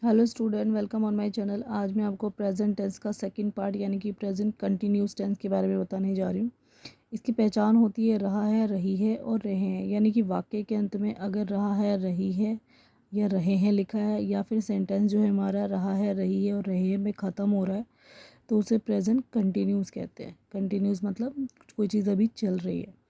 Hello student, welcome on my channel. आज मैं आपको प्रेजेंट टेंस का सेकंड पार्ट यानी कि प्रेजेंट कंटिन्यूस टेंस के बारे में बताने जा रही हूँ। इसकी पहचान होती है रहा है, रही है और रहे हैं। यानी कि वाक्य के अंत में अगर रहा है, रही है या रहे हैं लिखा है, या फिर सेंटेंस जो है हमारा रहा है, रही है और रहे हैं में ख़त्म हो रहा है, तो उसे प्रेजेंट कंटिन्यूस कहते हैं। कंटिन्यूस मतलब कोई चीज़ अभी चल रही है।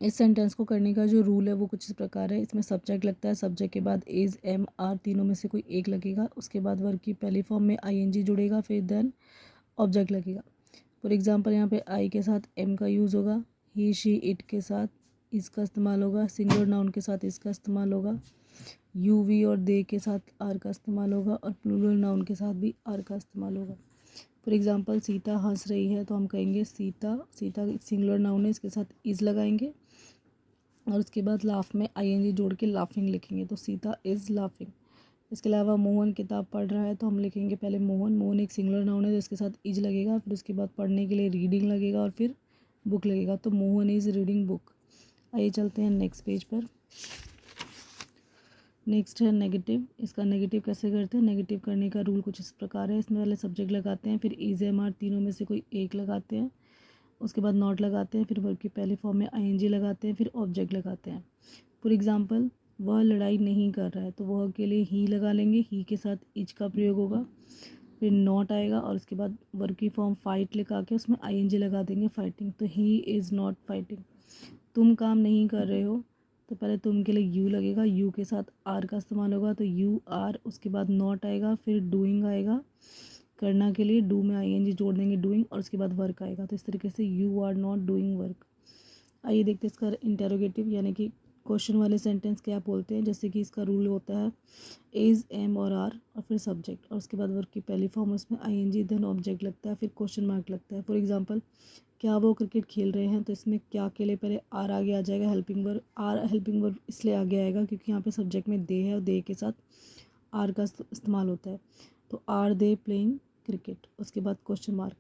इस सेंटेंस को करने का जो रूल है वो कुछ इस प्रकार है। इसमें सब्जेक्ट लगता है, सब्जेक्ट के बाद इज, एम, आर तीनों में से कोई एक लगेगा। उसके बाद वर्ब की पहली फॉर्म में आईएनजी जुड़ेगा, फिर देन ऑब्जेक्ट लगेगा। फॉर एग्जांपल यहाँ पे आई के साथ एम का यूज़ होगा, ही, शी, इट के साथ इसका इस्तेमाल होगा, सिंगुलर नाउन के साथ इसका इस्तेमाल होगा, यू, वी और दे के साथ आर का इस्तेमाल होगा, और प्लूरल नाउन के साथ भी आर का इस्तेमाल होगा। फॉर एग्जांपल सीता हंस रही है तो हम कहेंगे सीता, सीता सिंगुलर नाउन है, इसके साथ इज लगाएंगे और उसके बाद लाफ में आईएनजी जोड़ के लाफिंग लिखेंगे, तो सीता इज़ लाफिंग। इसके अलावा मोहन किताब पढ़ रहा है तो हम लिखेंगे पहले मोहन, मोहन एक सिंगुलर नाउन है तो इसके साथ इज लगेगा, फिर उसके बाद पढ़ने के लिए रीडिंग लगेगा और फिर बुक लगेगा, तो मोहन इज़ रीडिंग बुक। आइए चलते हैं नेक्स्ट पेज पर। नेक्स्ट है नेगेटिव। इसका नेगेटिव कैसे करते हैं? नेगेटिव करने का रूल कुछ इस प्रकार है। इसमें पहले सब्जेक्ट लगाते हैं, फिर इज, एम, आर तीनों में से कोई एक लगाते हैं, उसके बाद नॉट लगाते हैं, फिर वर्ब की पहली फॉर्म में आईएनजी लगाते हैं, फिर ऑब्जेक्ट लगाते हैं। फॉर एग्जांपल वह लड़ाई नहीं कर रहा है तो वह के लिए ही लगा लेंगे, ही के साथ इज का प्रयोग होगा, फिर नॉट आएगा और उसके बाद वर्ब की फॉर्म फाइट लिखा के उसमें आईएनजी लगा देंगे, फाइटिंग, तो ही इज़ नॉट फाइटिंग। तुम काम नहीं कर रहे हो तो पहले तुम के लिए यू लगेगा, यू के साथ आर का इस्तेमाल होगा, तो यू आर, उसके बाद नॉट आएगा, फिर डूइंग आएगा, करना के लिए डू में आईएनजी जोड़ देंगे डूइंग, और उसके बाद वर्क आएगा। तो इस तरीके से you are not doing work. आइए देखते हैं इसका इंटेरोगेटिव यानी कि क्वेश्चन वाले सेंटेंस क्या बोलते हैं। जैसे कि इसका रूल होता है इज, एम और आर और फिर सब्जेक्ट, और उसके बाद वर्ब की पहली फॉर्म उसमें आईएनजी, देन ऑब्जेक्ट लगता है, फिर क्वेश्चन मार्क लगता है। फॉर एग्जांपल क्या वो क्रिकेट खेल रहे हैं, तो इसमें क्या के लिए पहले आर आगे आ जाएगा, helping verb. Are helping verb इसलिए आगे आएगा क्योंकि यहाँ पे सब्जेक्ट में दे है और दे के साथ आर का इस्तेमाल होता है, तो आर दे प्लेइंग क्रिकेट। उसके बाद क्वेश्चन मार्क,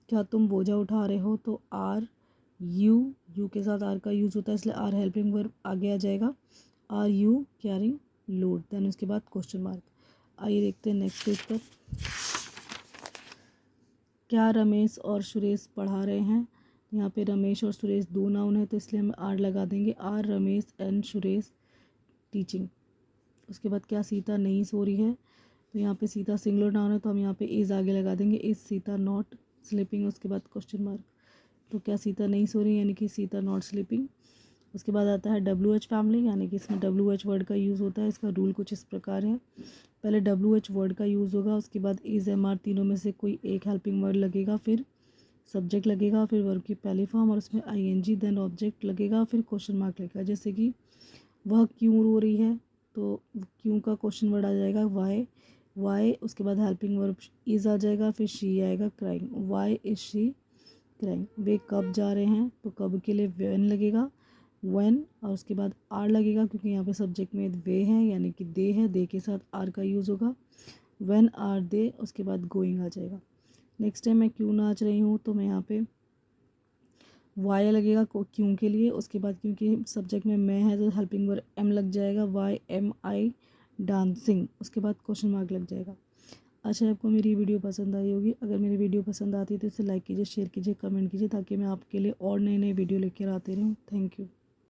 क्या तुम बोझा उठा रहे हो, तो आर यू, यू के साथ आर का यूज़ होता है इसलिए आर हेल्पिंग वर्ब आगे आ जाएगा, are you carrying load, then उसके बाद क्वेश्चन मार्क। आइए देखते हैं नेक्स्ट पेज पर। क्या रमेश और सुरेश पढ़ा रहे हैं? यहाँ पे रमेश और सुरेश दो नाउन है तो इसलिए हम आर लगा देंगे, are Ramesh and Suresh teaching. उसके बाद क्या सीता नहीं सो रही है, तो यहाँ पे सीता सिंगुलर नाउन है तो हम यहाँ पे इज आगे लगा देंगे, इज सीता नॉट स्लीपिंग। उसके बाद क्वेश्चन मार्क, तो क्या सीता नहीं सो रही यानी कि सीता नॉट स्लीपिंग। उसके बाद आता है डब्ल्यू एच फैमिली, यानी कि इसमें डब्ल्यू एच वर्ड का यूज़ होता है। इसका रूल कुछ इस प्रकार है, पहले डब्ल्यू एच वर्ड का यूज़ होगा, उसके बाद इज, एम, आर तीनों में से कोई एक हेल्पिंग वर्ड लगेगा, फिर सब्जेक्ट लगेगा, फिर वर्ब की पहली फॉर्म और उसमें आईएनजी, देन ऑब्जेक्ट लगेगा, फिर क्वेश्चन मार्क लगेगा। जैसे कि वह क्यों रो रही है, तो क्यों का क्वेश्चन वर्ड आ जाएगा वाई, वाई, उसके बाद हेल्पिंग वर्ब इज आ जाएगा, फिर शी आएगा, crying, why is she crying. वे कब जा रहे हैं, तो कब के लिए व्हेन लगेगा, व्हेन, और उसके बाद आर लगेगा क्योंकि यहाँ पे सब्जेक्ट में वे हैं यानी कि दे है, दे के साथ आर का यूज़ होगा, व्हेन आर दे, उसके बाद गोइंग आ जाएगा। नेक्स्ट टाइम मैं क्यों नाच रही हूँ, तो मैं यहाँ पे वाई लगेगा क्यों के लिए, उसके बाद क्योंकि सब्जेक्ट में मैं है तो हेल्पिंग वर्ब एम लग जाएगा, वाई एम आई डांसिंग, उसके बाद क्वेश्चन मार्क लग जाएगा। अच्छा, आपको मेरी वीडियो पसंद आई होगी। अगर मेरी वीडियो पसंद आती है तो इसे लाइक कीजिए, शेयर कीजिए, कमेंट कीजिए ताकि मैं आपके लिए और नए नए वीडियो लेकर आती रहूँ। Thank you.